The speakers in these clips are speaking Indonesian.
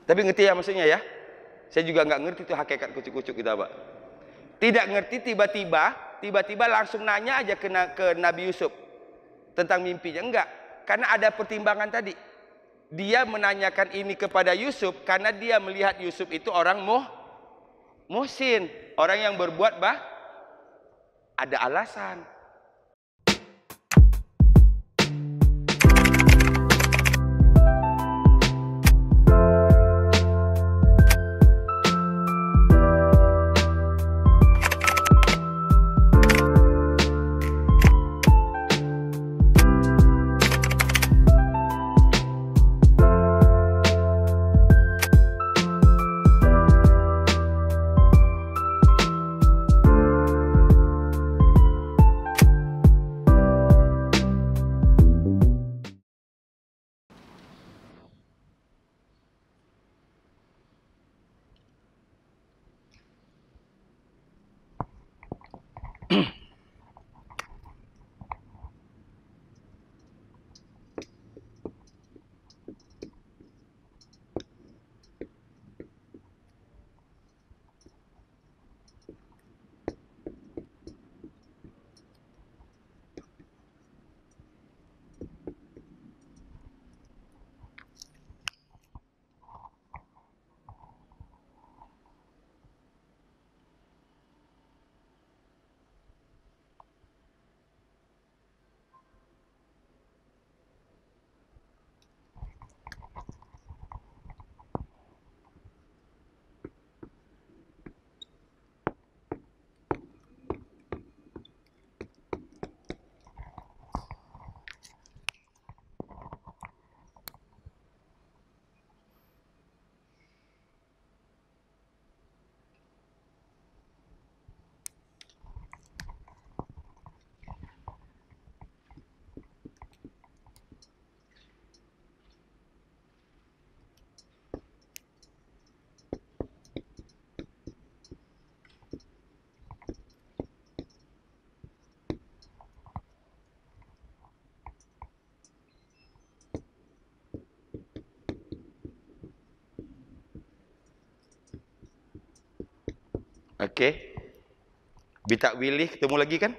Tapi ngerti ya maksudnya ya? Saya juga nggak ngerti tuh hakikat kucuk-kucuk kita, Pak. Tidak ngerti, tiba-tiba langsung nanya aja ke Nabi Yusuf tentang mimpinya. Enggak, karena ada pertimbangan tadi. Dia menanyakan ini kepada Yusuf karena dia melihat Yusuf itu orang muhsin, orang yang berbuat ada alasan. Oke. Bitak Willy ketemu lagi kan?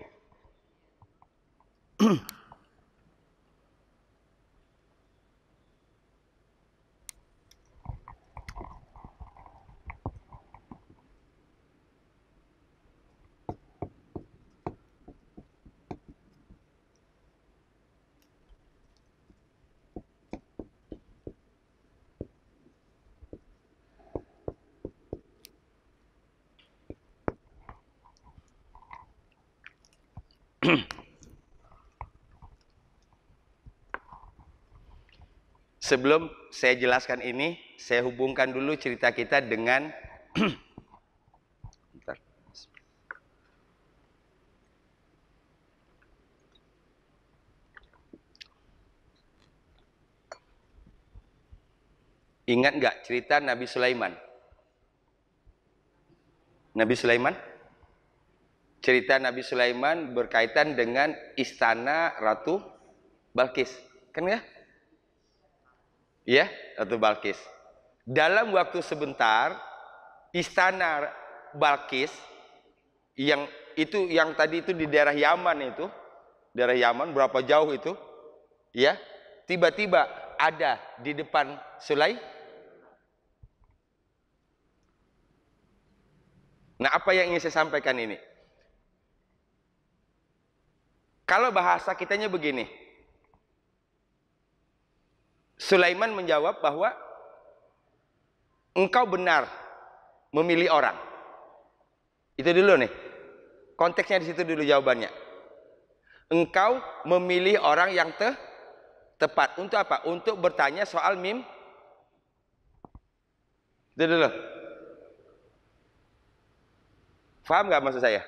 Sebelum saya jelaskan ini, saya hubungkan dulu cerita kita dengan ingat nggak cerita Nabi Sulaiman? Nabi Sulaiman? Cerita Nabi Sulaiman berkaitan dengan istana Ratu Balkis, kan ya? Ya, Ratu Balkis. Dalam waktu sebentar, istana Balkis yang tadi itu di daerah Yaman itu, daerah Yaman berapa jauh itu? Ya, tiba-tiba ada di depan Nah, apa yang ingin saya sampaikan ini? Kalau bahasa kitanya begini, Sulaiman menjawab bahwa engkau benar memilih orang. Itu dulu nih. Konteksnya di situ dulu jawabannya. Engkau memilih orang yang tepat. Untuk apa? Untuk bertanya soal Itu dulu. Faham nggak maksud saya?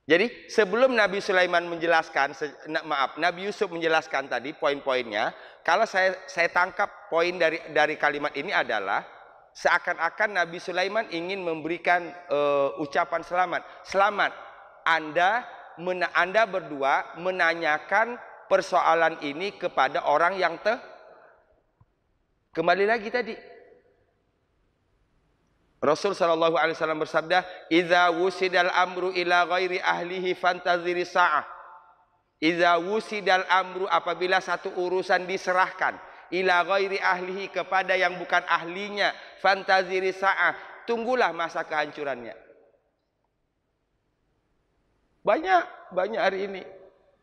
Jadi sebelum Nabi Sulaiman menjelaskan, Nabi Yusuf menjelaskan tadi poin-poinnya. Kalau saya tangkap poin dari kalimat ini adalah seakan-akan Nabi Sulaiman ingin memberikan ucapan selamat. Selamat, Anda berdua menanyakan persoalan ini kepada orang yang kembali lagi tadi. Rasul sallallahu alaihi wasallam bersabda, "Idza wusidal amru ila ghairi ahlihi fantaziri sa'ah." Idza wusidal amru, apabila satu urusan diserahkan ila ghairi ahlihi, kepada yang bukan ahlinya, fantaziri sa'ah, tunggulah masa kehancurannya. Banyak hari ini.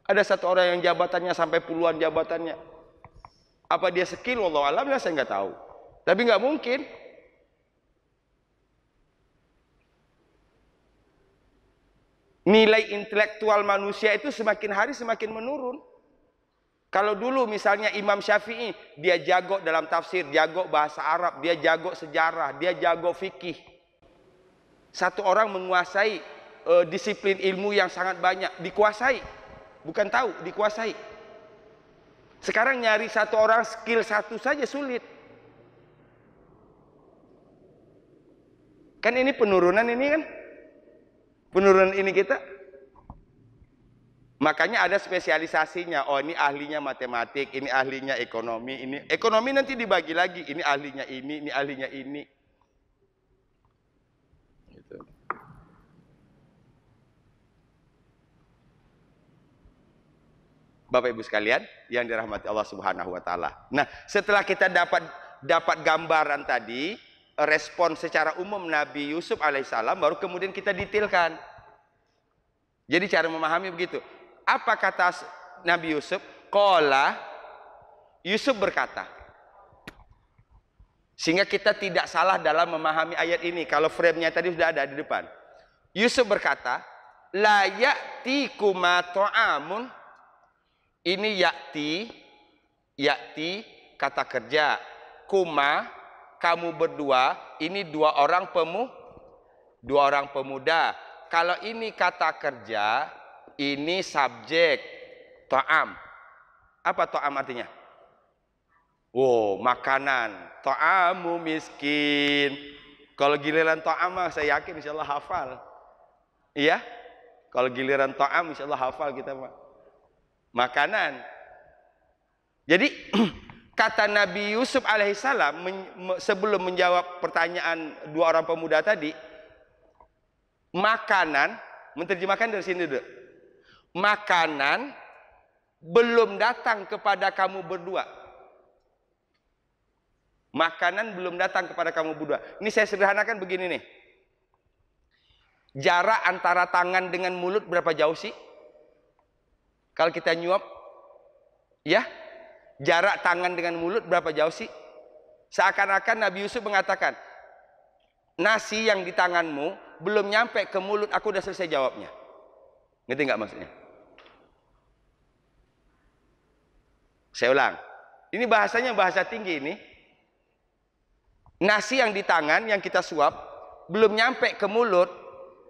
Ada satu orang yang jabatannya sampai puluhan jabatannya. Apa dia skill? Wallahu alam, saya nggak tahu. Tapi nggak mungkin. Nilai intelektual manusia itu semakin hari semakin menurun. Kalau dulu misalnya Imam Syafi'i, dia jago dalam tafsir, jago bahasa Arab, dia jago sejarah, dia jago fikih. Satu orang menguasai disiplin ilmu yang sangat banyak, dikuasai. Bukan tahu, dikuasai. Sekarang nyari satu orang skill satu saja sulit. Kan ini penurunan ini kan? Penurunan ini kita. Makanya ada spesialisasinya. Oh, ini ahlinya matematik, ini ahlinya ekonomi, ini ekonomi nanti dibagi lagi. Ini ahlinya ini ahlinya ini. Gitu. Bapak Ibu sekalian yang dirahmati Allah Subhanahu wa taala. Nah, setelah kita dapat gambaran tadi, respon secara umum Nabi Yusuf alaihissalam, baru kemudian kita detailkan. Jadi cara memahami begitu. Apa kata Nabi Yusuf? Qala, Yusuf berkata. Sehingga kita tidak salah dalam memahami ayat ini. Kalau frame-nya tadi sudah ada di depan. Yusuf berkata, la ya'tikuma ta'amun. Ini yakti kata kerja. Kuma, kamu berdua, ini dua orang pemuda. Kalau ini kata kerja, ini subjek ta'am. Apa ta'am artinya? Oh, makanan. Ta'amu miskin. Kalau giliran ta'am, saya yakin insyaallah hafal. Iya? Kalau giliran ta'am insyaallah hafal kita, Pak. Makanan. Jadi kata Nabi Yusuf alaihissalam sebelum menjawab pertanyaan dua orang pemuda tadi, makanan, menerjemahkan dari sini dulu. Makanan belum datang kepada kamu berdua. Makanan belum datang kepada kamu berdua. Ini saya sederhanakan begini nih. Jarak antara tangan dengan mulut berapa jauh sih? Kalau kita nyuap, ya, jarak tangan dengan mulut berapa jauh sih? Seakan-akan Nabi Yusuf mengatakan, nasi yang di tanganmu belum nyampe ke mulut, aku udah selesai jawabnya. Ngerti nggak maksudnya? Saya ulang. Ini bahasanya bahasa tinggi ini. Nasi yang di tangan yang kita suap belum nyampe ke mulut,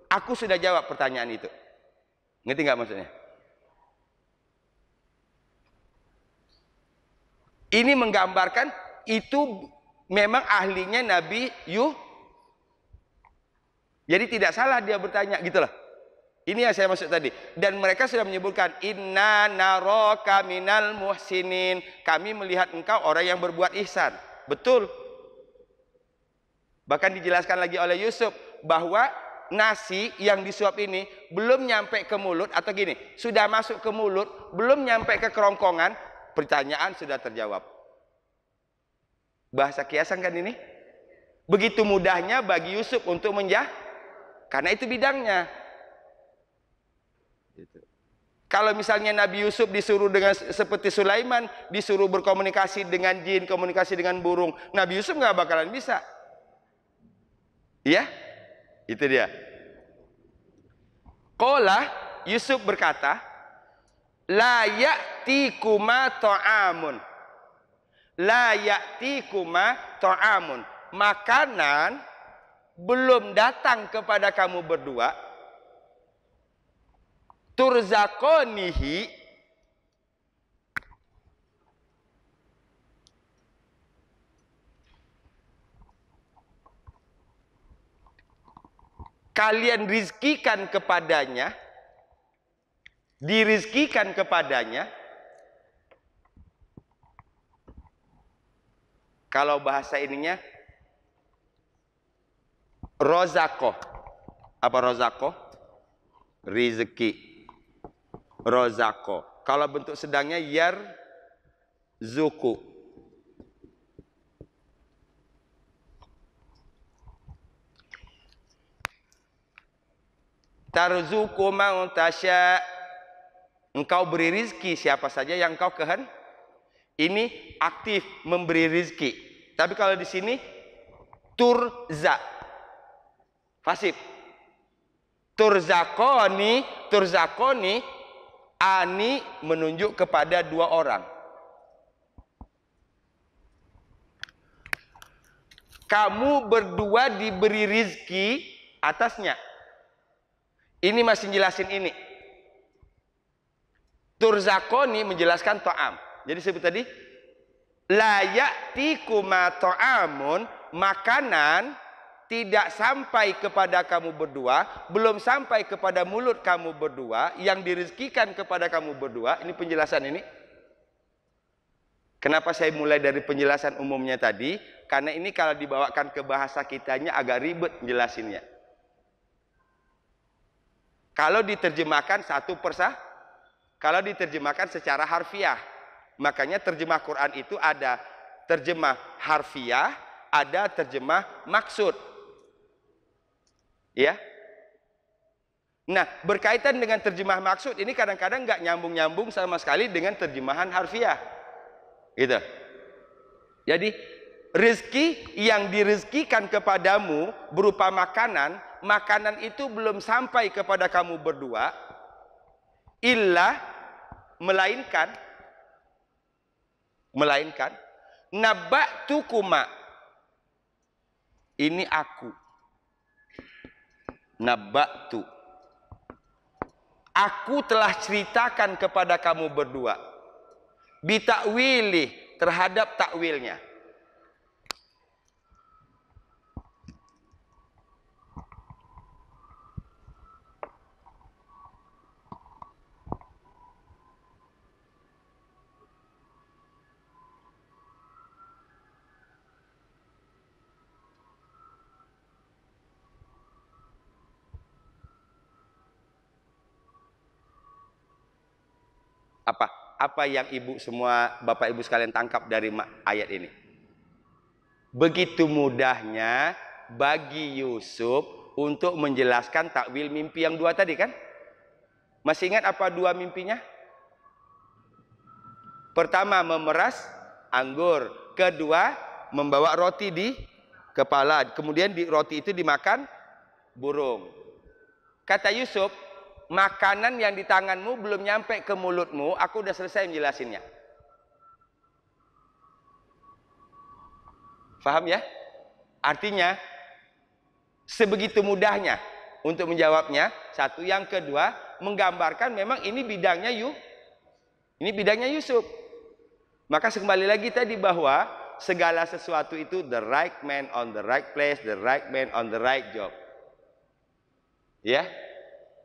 aku sudah jawab pertanyaan itu. Ngerti nggak maksudnya? Ini menggambarkan itu memang ahlinya Nabi Yusuf. Jadi tidak salah dia bertanya, gitulah. Ini yang saya maksud tadi. Dan mereka sudah menyebutkan, inna naraka minal muhsinin. Kami melihat engkau orang yang berbuat ihsan. Betul. Bahkan dijelaskan lagi oleh Yusuf bahwa nasi yang disuap ini belum nyampe ke mulut, atau gini, sudah masuk ke mulut, belum nyampe ke kerongkongan, pertanyaan sudah terjawab. Bahasa kiasan kan ini? Begitu mudahnya bagi Yusuf untuk menjawab, karena itu bidangnya. Kalau misalnya Nabi Yusuf disuruh dengan seperti Sulaiman, disuruh berkomunikasi dengan jin, komunikasi dengan burung, Nabi Yusuf nggak bakalan bisa. Ya, itu dia. Qala, Yusuf berkata, la ya'tikuma ta'amun. La ya'tikuma ta'amun. Makanan belum datang kepada kamu berdua. Turzaqonihi, kalian rizkikan kepadanya, dirizkikan kepadanya. Kalau bahasa ininya, Rozako. Apa rozako? Rizki. Rozako. Kalau bentuk sedangnya yarzuku. Tarzuku man tasya. Engkau beri rizki siapa saja yang kau kehendaki. Ini aktif memberi rizki. Tapi kalau di sini turza. Pasif. Turzakoni, ani menunjuk kepada dua orang. Kamu berdua diberi rizki atasnya. Ini masih jelasin ini. Turzakoni menjelaskan ta'am. Jadi sebut tadi la ya'tikuma ta'amun, makanan tidak sampai kepada kamu berdua, belum sampai kepada mulut kamu berdua, yang dirizkikan kepada kamu berdua. Ini penjelasan ini. Kenapa saya mulai dari penjelasan umumnya tadi? Karena ini kalau dibawakan ke bahasa kitanya agak ribet jelasinnya. Kalau diterjemahkan satu persatu, kalau diterjemahkan secara harfiah, makanya terjemah Quran itu ada terjemah harfiah, ada terjemah maksud. Ya. Nah, berkaitan dengan terjemah maksud ini kadang-kadang nggak nyambung-nyambung sama sekali dengan terjemahan harfiah. Gitu. Jadi, rezeki yang direzekikan kepadamu berupa makanan, makanan itu belum sampai kepada kamu berdua, melainkan naba'tukuma, ini aku, naba'tu, aku telah ceritakan kepada kamu berdua, bitakwili, terhadap takwilnya. Apa yang ibu semua, bapak ibu sekalian tangkap dari ayat ini? Begitu mudahnya bagi Yusuf untuk menjelaskan takwil mimpi yang dua tadi kan? Masih ingat apa dua mimpinya? Pertama memeras anggur, kedua membawa roti di kepala, kemudian roti itu dimakan burung. Kata Yusuf, makanan yang di tanganmu belum nyampe ke mulutmu, aku udah selesai menjelasinnya. Faham ya? Artinya sebegitu mudahnya untuk menjawabnya. Satu, yang kedua menggambarkan memang ini bidangnya Yusuf. Maka kembali lagi tadi bahwa segala sesuatu itu the right man on the right place, the right man on the right job. Ya.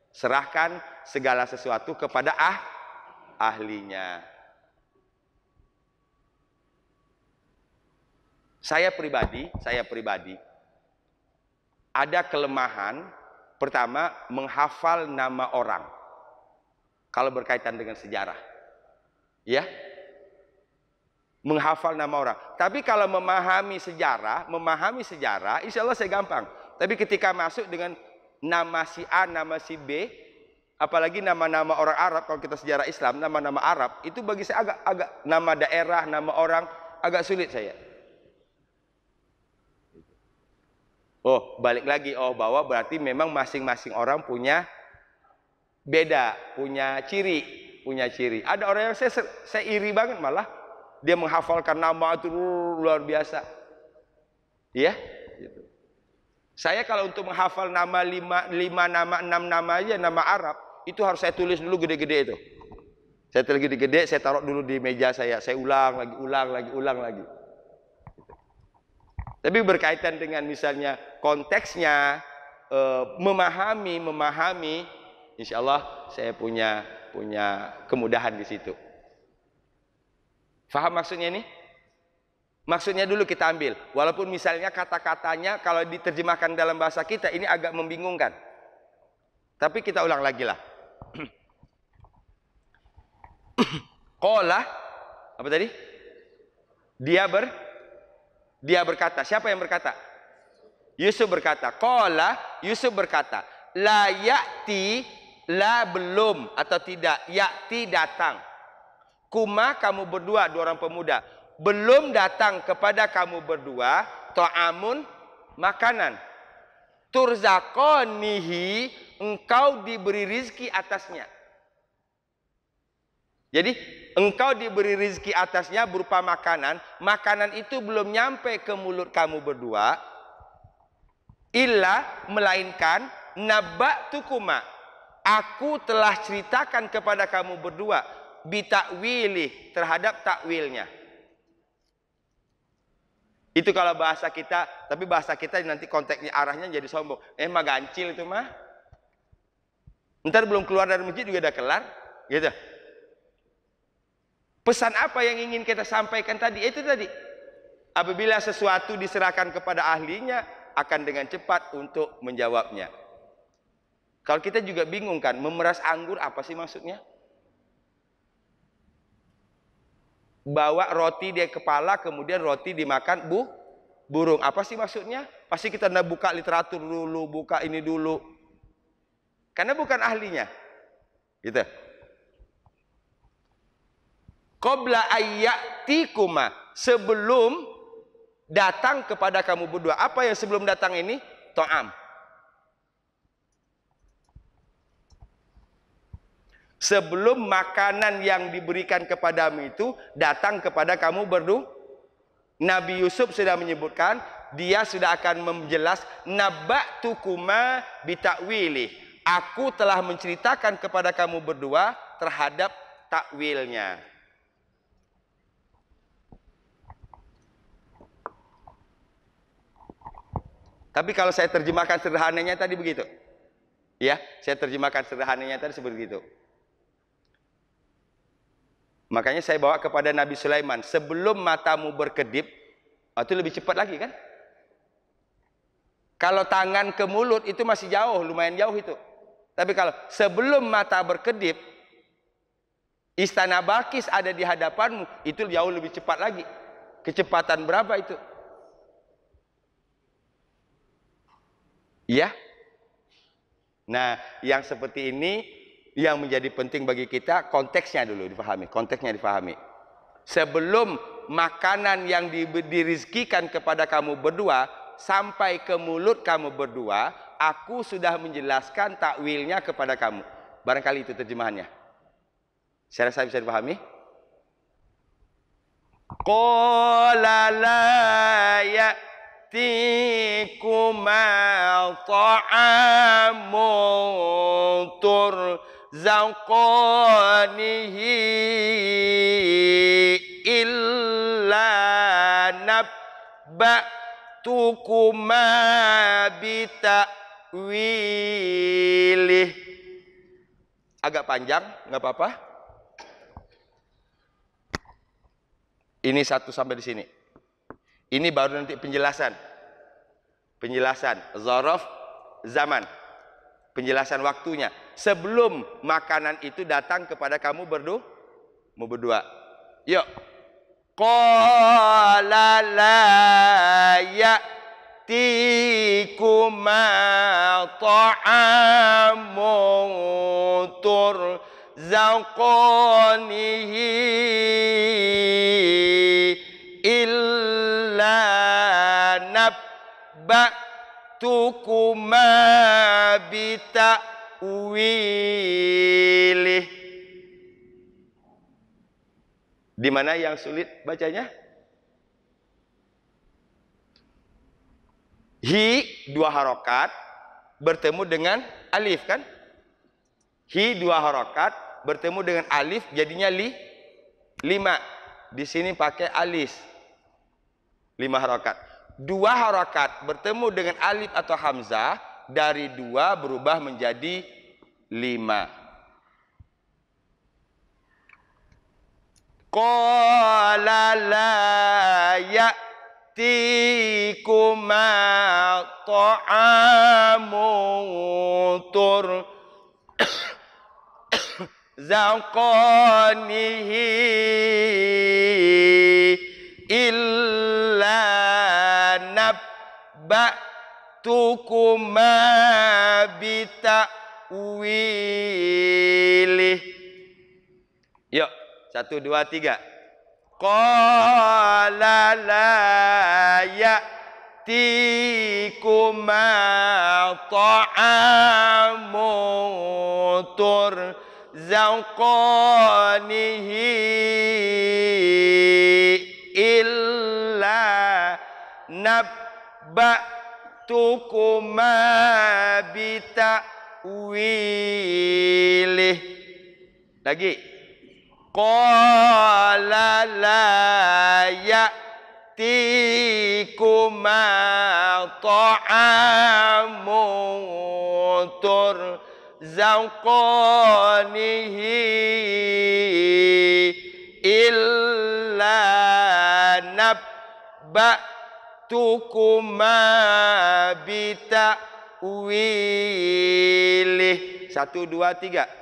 Serahkan segala sesuatu kepada ahlinya. Saya pribadi ada kelemahan. Pertama, menghafal nama orang kalau berkaitan dengan sejarah. Ya. Menghafal nama orang. Tapi kalau memahami sejarah, insya Allah saya gampang. Tapi ketika masuk dengan nama si A, nama si B, apalagi nama-nama orang Arab, kalau kita sejarah Islam, nama-nama Arab, itu bagi saya agak nama daerah, nama orang, agak sulit saya. Oh, balik lagi, bahwa berarti memang masing-masing orang punya beda, punya ciri. Ada orang yang saya iri banget malah, dia menghafalkan nama itu luar biasa. Ya, gitu. Saya kalau untuk menghafal nama 5 nama, 6 nama aja, nama Arab, itu harus saya tulis dulu gede-gede itu. Saya tulis gede-gede, saya taruh dulu di meja saya ulang lagi. Tapi berkaitan dengan misalnya konteksnya, memahami, insya Allah saya punya kemudahan di situ. Faham maksudnya ini? Maksudnya dulu kita ambil. Walaupun misalnya kata-katanya kalau diterjemahkan dalam bahasa kita ini agak membingungkan. Tapi kita ulang lagi lah. Qala, apa tadi? Dia berkata. Siapa yang berkata? Yusuf berkata. Qala, Yusuf berkata. La ya'ti, la belum atau tidak. Ya'ti datang. Kuma kamu berdua, dua orang pemuda. Belum datang kepada kamu berdua. Ta'amun, makanan. Turzaqanihi, engkau diberi rizki atasnya. Jadi engkau diberi rizki atasnya berupa makanan. Makanan itu belum nyampe ke mulut kamu berdua. Illa, melainkan nabba'tukuma, aku telah ceritakan kepada kamu berdua bitakwili, terhadap takwilnya. Itu kalau bahasa kita. Tapi bahasa kita nanti konteksnya arahnya jadi sombong. Mah gancil itu mah. Ntar belum keluar dari masjid juga udah kelar gitu. Pesan apa yang ingin kita sampaikan tadi? Itu tadi. Apabila sesuatu diserahkan kepada ahlinya, akan dengan cepat untuk menjawabnya. Kalau kita juga bingung kan, memeras anggur apa sih maksudnya? Bawa roti di kepala, kemudian roti dimakan burung. Apa sih maksudnya? Pasti kita buka literatur dulu, buka ini dulu. Karena bukan ahlinya. Gitu. Qabla ayyatikuma, sebelum datang kepada kamu berdua. Apa yang sebelum datang ini? Ta'am. Sebelum makanan yang diberikan kepadamu itu datang kepada kamu berdua. Nabi Yusuf sudah menyebutkan, dia sudah akan menjelas nabba'tukuma bitakwili. Aku telah menceritakan kepada kamu berdua terhadap takwilnya. Tapi kalau saya terjemahkan sederhananya tadi begitu. Ya, saya terjemahkan sederhananya tadi seperti itu. Makanya saya bawa kepada Nabi Sulaiman, sebelum matamu berkedip, itu lebih cepat lagi kan? Kalau tangan ke mulut itu masih jauh, lumayan jauh itu. Tapi kalau sebelum mata berkedip, istana Balkis ada di hadapanmu, itu jauh lebih cepat lagi. Kecepatan berapa itu? Ya. Nah, yang seperti ini yang menjadi penting bagi kita, konteksnya dulu dipahami, konteksnya dipahami. Sebelum makanan yang dirizkikan kepada kamu berdua sampai ke mulut kamu berdua, aku sudah menjelaskan takwilnya kepada kamu. Barangkali itu terjemahannya. Saya rasa bisa dipahami. Qala la ya'tikuma ta'amun turzaqanihi illa nabba'tukuma bitakwilih. Agak panjang, nggak apa-apa. Ini 1 sampai di sini. Ini baru nanti penjelasan. Penjelasan zaraf zaman. Penjelasan waktunya. Sebelum makanan itu datang kepada kamu berdua. Yuk. Qala la ya'tikuma ta'amun turzaqanihi illa nabba'tukuma bitakwilih. Di mana yang sulit bacanya? Hi 2 harokat bertemu dengan alif kan? Hi 2 harokat bertemu dengan alif jadinya 5. Di sini pakai alis. 5 harokat. 2 harokat bertemu dengan alif atau hamzah, dari 2 berubah menjadi 5. Qala la ya'tikuma ta'amun turzaqanihi illa nabba'tukuma bita'wilih. Yuk, 1, 2, 3. Qala la ya'tikuma ta'amun turzaqanihi illa nabba'tukuma bita'wilih. Lagi. Qala la ya'tikuma ta'amun turzaqanihi illa nabba'tukuma bita'wilih. 1, 2, 3.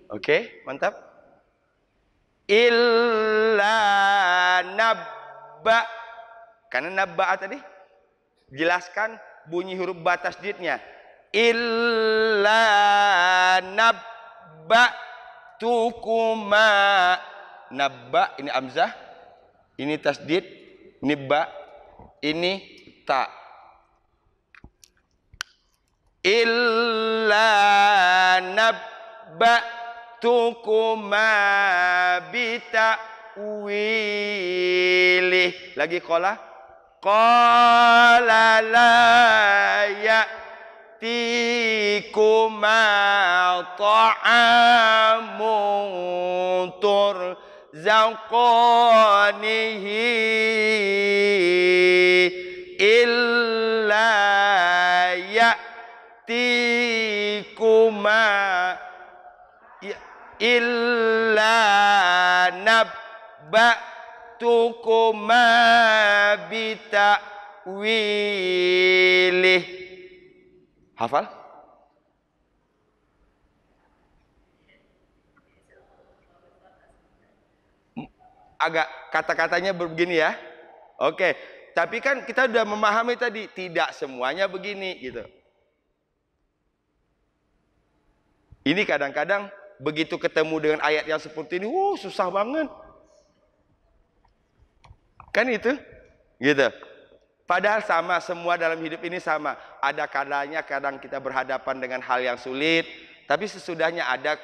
Oke, mantap. Illa nabba. Karena nabba tadi jelaskan bunyi huruf ba tasdidnya. Illa nabba tukuma. Nabba ini amzah, ini tasdid, ini ba, ini ta. Illa nabba tukuma bita'wilih. Lagi qala. Qala la ya'tikuma ta'amun turzaqanihi illa ya'tikuma illa nabba'tukuma bita'wilih. Hafal? Agak kata-katanya begini ya. Oke, tapi kan kita sudah memahami tadi tidak semuanya begini gitu. Ini kadang-kadang begitu ketemu dengan ayat yang seperti ini, susah banget. Kan itu? Gitu. Padahal sama, semua dalam hidup ini sama. Ada kalanya kadang kita berhadapan dengan hal yang sulit, tapi sesudahnya ada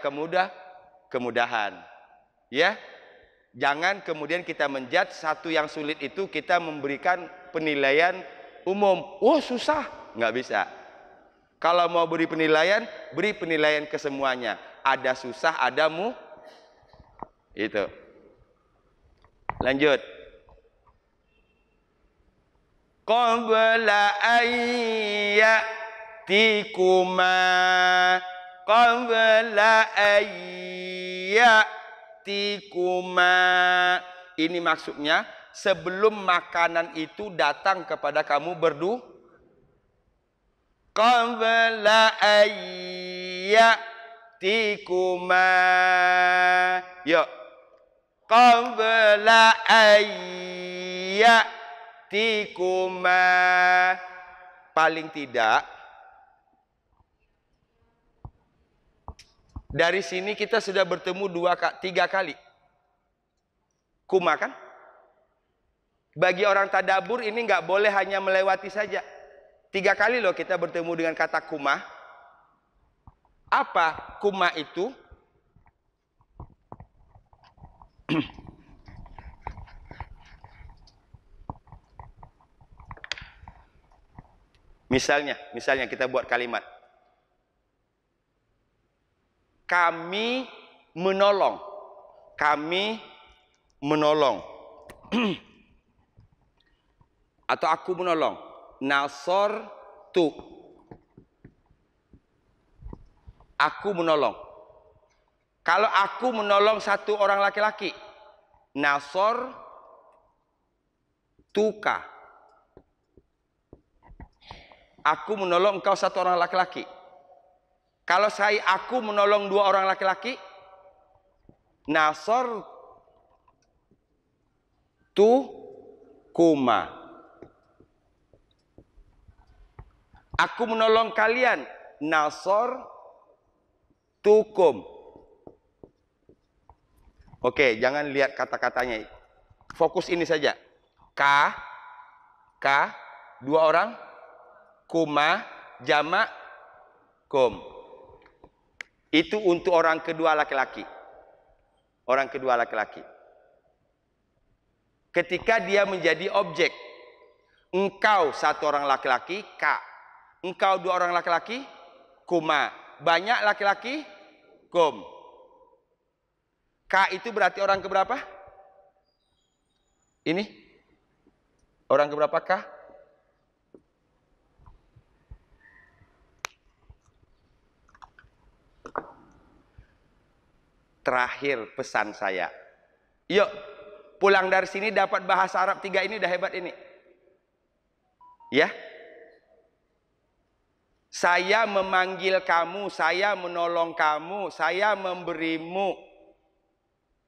kemudahan. Ya? Jangan kemudian kita menjudge satu yang sulit itu kita memberikan penilaian umum. Susah. Nggak bisa. Kalau mau beri penilaian ke semuanya. Ada susah, ada itu. Lanjut. Qabla ayya'tikuma. Qabla ayya'tikuma. Ini maksudnya sebelum makanan itu datang kepada kamu berdua. Qabla ayya'tikuma. Yuk. Qabla ayya'tikuma. Paling tidak dari sini kita sudah bertemu 3 kali. Kuma kan? Bagi orang tadabur ini nggak boleh hanya melewati saja. 3 kali loh kita bertemu dengan kata kuma. Apa kuma itu? Misalnya kita buat kalimat. Kami menolong. Kami menolong. Atau aku menolong. Nasor tu. Aku menolong. Kalau aku menolong satu orang laki-laki, nasor tuka. Aku menolong engkau satu orang laki-laki. Kalau aku menolong dua orang laki-laki, nasor tu kuma. Aku menolong kalian, nasor tukum. Oke, jangan lihat kata-katanya. Fokus ini saja. Ka, dua orang. Kuma, jamak, kum. Itu untuk orang kedua laki-laki. Orang kedua laki-laki. Ketika dia menjadi objek. Engkau satu orang laki-laki, ka. Engkau dua orang laki-laki, kuma. Banyak laki-laki, kum. Ka itu berarti orang keberapa? Ini? Orang keberapa ka? Terakhir pesan saya. Yuk, pulang dari sini dapat bahasa Arab 3 ini udah hebat ini. Ya. Saya memanggil kamu, saya menolong kamu, saya memberimu.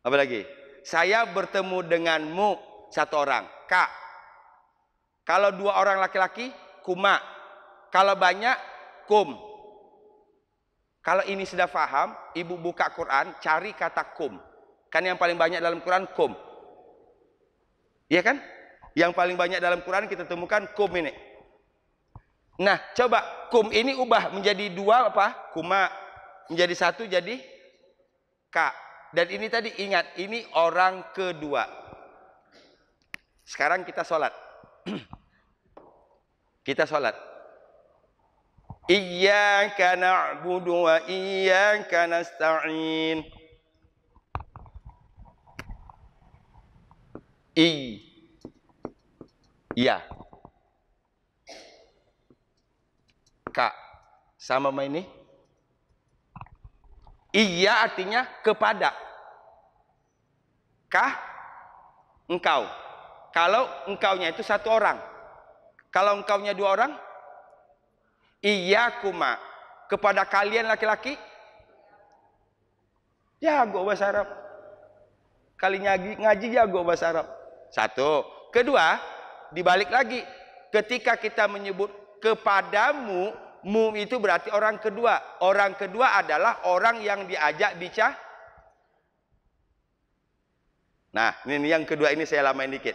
Apa lagi? Saya bertemu denganmu satu orang. Ka. Kalau dua orang laki-laki, kuma. Kalau banyak, kum. Kalau ini sudah paham, ibu buka Quran, cari kata kum. Kan yang paling banyak dalam Quran, kum. Iya kan? Yang paling banyak dalam Quran kita temukan kum ini. Nah, coba kum ini ubah menjadi dua apa? Kuma. Menjadi satu jadi ka. Dan ini tadi ingat, ini orang kedua. Sekarang kita sholat. Kita sholat. Iyyaka na'budu wa iyyaka nasta'in. Iya. Ka. Sama sama ini. Iya artinya kepada. Kah? Engkau. Kalau engkaunya itu satu orang. Kalau engkaunya dua orang. Iyakuma. Kepada kalian laki-laki. Jago bahasa Arab. Kali ngaji jago bahasa Arab. Satu. Kedua, dibalik lagi. Ketika kita menyebut kepadamu, mu itu berarti orang kedua. Orang kedua adalah orang yang diajak bicara. Nah, ini yang kedua ini saya lamain dikit.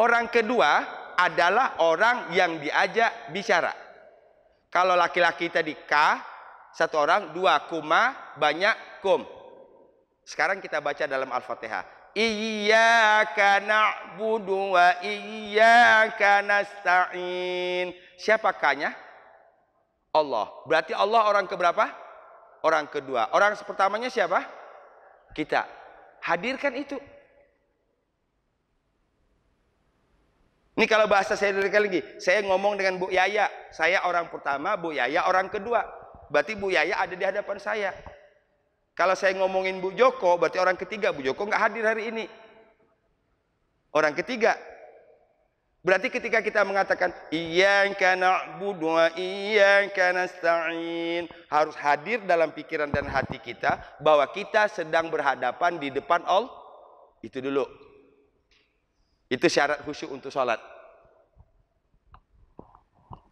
Orang kedua adalah orang yang diajak bicara. Kalau laki-laki tadi ka, satu orang, dua kuma, banyak kum. Sekarang kita baca dalam Al-Fatihah. Iyyaka na'budu wa iyyaka nasta'in. Siapa K-nya? Allah. Berarti Allah orang keberapa? Orang kedua. Orang pertamanya siapa? Kita. Hadirkan itu. Ini kalau bahasa saya lagi. Saya ngomong dengan Bu Yaya. Saya orang pertama, Bu Yaya orang kedua. Berarti Bu Yaya ada di hadapan saya. Kalau saya ngomongin Bu Joko, berarti orang ketiga. Bu Joko nggak hadir hari ini. Orang ketiga. Berarti ketika kita mengatakan iyyaka na'budu wa iyyaka nasta'in, harus hadir dalam pikiran dan hati kita bahwa kita sedang berhadapan di depan Allah. Itu dulu. Itu syarat khusyuk untuk sholat.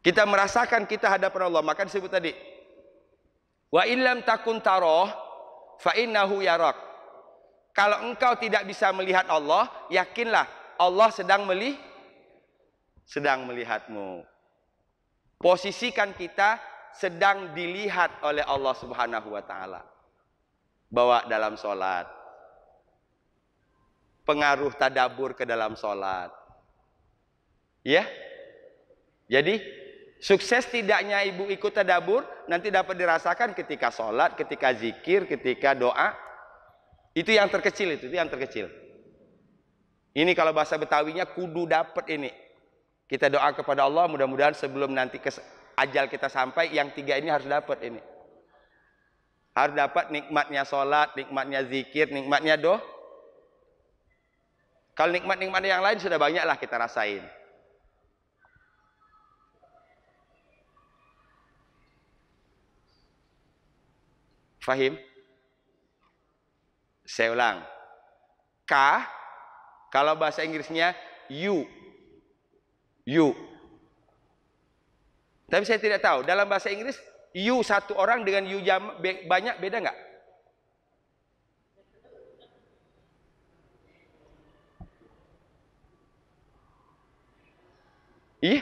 Kita merasakan kita hadapan Allah. Maka disebut tadi. Wa illam takun taroh fa innahu yarak. Kalau engkau tidak bisa melihat Allah, yakinlah Allah sedang melihatmu. Posisikan kita sedang dilihat oleh Allah Subhanahu wa taala. Bawa dalam sholat. Pengaruh tadabur ke dalam sholat. Ya? Jadi sukses tidaknya ibu ikut tadabbur nanti dapat dirasakan ketika sholat, ketika zikir, ketika doa. Itu yang terkecil, itu yang terkecil. Ini kalau bahasa Betawinya kudu dapat ini. Kita doa kepada Allah mudah-mudahan sebelum nanti ajal kita sampai yang 3 ini harus dapat ini. Harus dapat nikmatnya sholat, nikmatnya zikir, nikmatnya doa. Kalau nikmat-nikmat yang lain sudah banyaklah kita rasain. Fahim? Saya ulang. K, kalau bahasa Inggrisnya you. You. Tapi saya tidak tahu, dalam bahasa Inggris, you satu orang dengan you banyak beda nggak? Iya.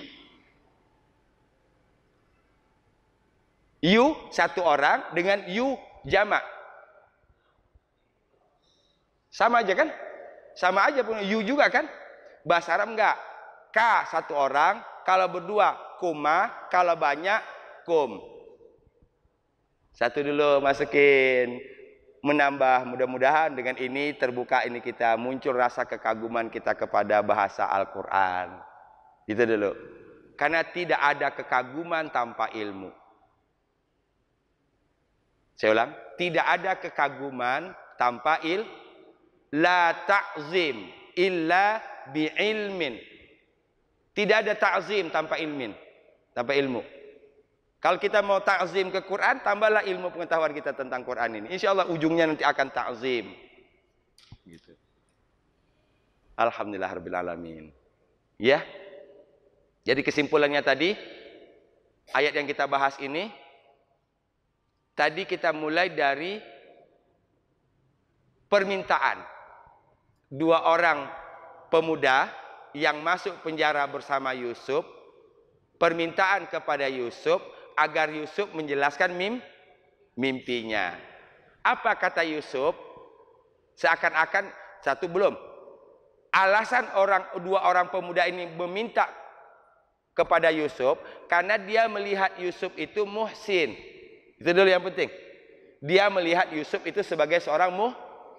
You satu orang dengan you jamak. Sama aja kan? Sama aja pun you juga kan? Bahasa Arab enggak. K satu orang, kalau berdua kuma, kalau banyak kum. Satu dulu masukin. Menambah, mudah-mudahan dengan ini terbuka ini kita muncul rasa kekaguman kita kepada bahasa Al-Qur'an. Itu dulu. Karena tidak ada kekaguman tanpa ilmu. Saya ulang, tidak ada kekaguman tanpa ilmu. La ta'zim illa bi'ilmin. Tidak ada ta'zim tanpa ilmin, tanpa ilmu. Kalau kita mau ta'zim ke Quran, tambahlah ilmu pengetahuan kita tentang Quran ini. Insya Allah ujungnya nanti akan ta'zim. Gitu. Alhamdulillah rabbil alamin. Ya. Jadi kesimpulannya tadi, ayat yang kita bahas ini, tadi kita mulai dari permintaan 2 orang pemuda yang masuk penjara bersama Yusuf, permintaan kepada Yusuf agar Yusuf menjelaskan mimpinya. Apa kata Yusuf? Seakan-akan satu belum. Alasan 2 orang pemuda ini meminta kepada Yusuf karena dia melihat Yusuf itu muhsin. Itu dulu yang penting. Dia melihat Yusuf itu sebagai seorang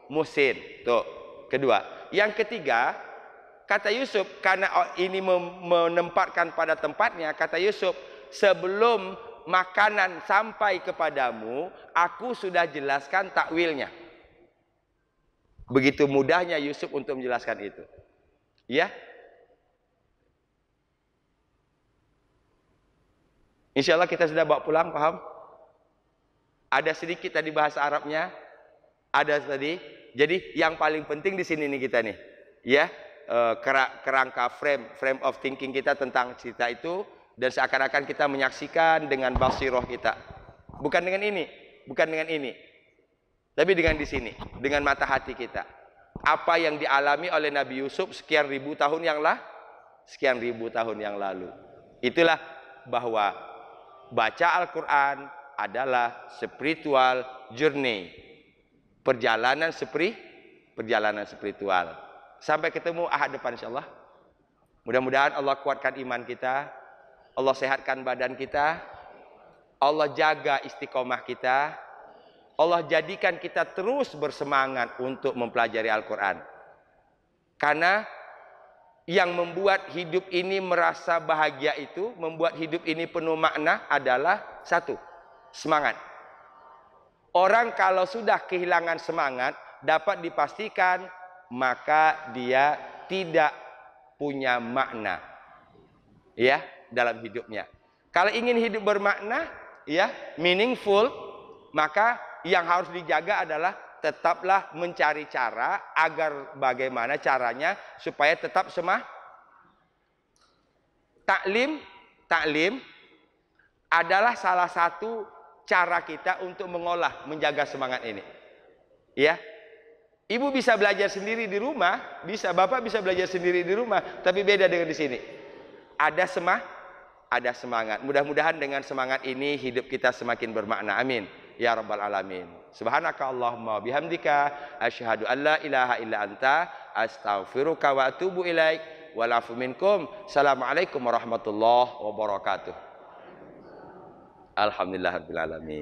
muhsin. Tuh. Kedua, yang ketiga, kata Yusuf, karena ini menempatkan pada tempatnya, kata Yusuf, sebelum makanan sampai kepadamu, aku sudah jelaskan takwilnya. Begitu mudahnya Yusuf untuk menjelaskan itu. Ya? Insya Allah kita sudah bawa pulang, paham? Ada sedikit tadi bahasa Arabnya, ada tadi. Jadi yang paling penting di sini nih kita nih, ya kerangka frame of thinking kita tentang cerita itu, dan seakan-akan kita menyaksikan dengan basiroh kita, bukan dengan ini, tapi dengan di sini, dengan mata hati kita. Apa yang dialami oleh Nabi Yusuf sekian ribu tahun yang lalu. Itulah bahwa baca Al-Quran adalah spiritual journey. Perjalanan spiritual. Sampai ketemu ahad depan insyaallah. Mudah-mudahan Allah kuatkan iman kita, Allah sehatkan badan kita, Allah jaga istiqomah kita, Allah jadikan kita terus bersemangat untuk mempelajari Al-Quran. Karena yang membuat hidup ini merasa bahagia itu, membuat hidup ini penuh makna adalah satu, semangat. Orang kalau sudah kehilangan semangat, dapat dipastikan maka dia tidak punya makna, ya, dalam hidupnya. Kalau ingin hidup bermakna, ya, meaningful, maka yang harus dijaga adalah tetaplah mencari cara agar bagaimana caranya supaya tetap semangat. Taklim adalah salah satu cara kita untuk menjaga semangat ini. Ya. Ibu bisa belajar sendiri di rumah, bapak bisa belajar sendiri di rumah, tapi beda dengan di sini. Ada semangat. Mudah-mudahan dengan semangat ini hidup kita semakin bermakna. Amin. Ya rabbal alamin. Subhanaka Allahumma bihamdika asyhadu an la ilaha illa anta astaghfiruka wa atubu ilaik. wal afu minkum. Assalamualaikum warahmatullahi wabarakatuh. Alhamdulillahirabbil alamin.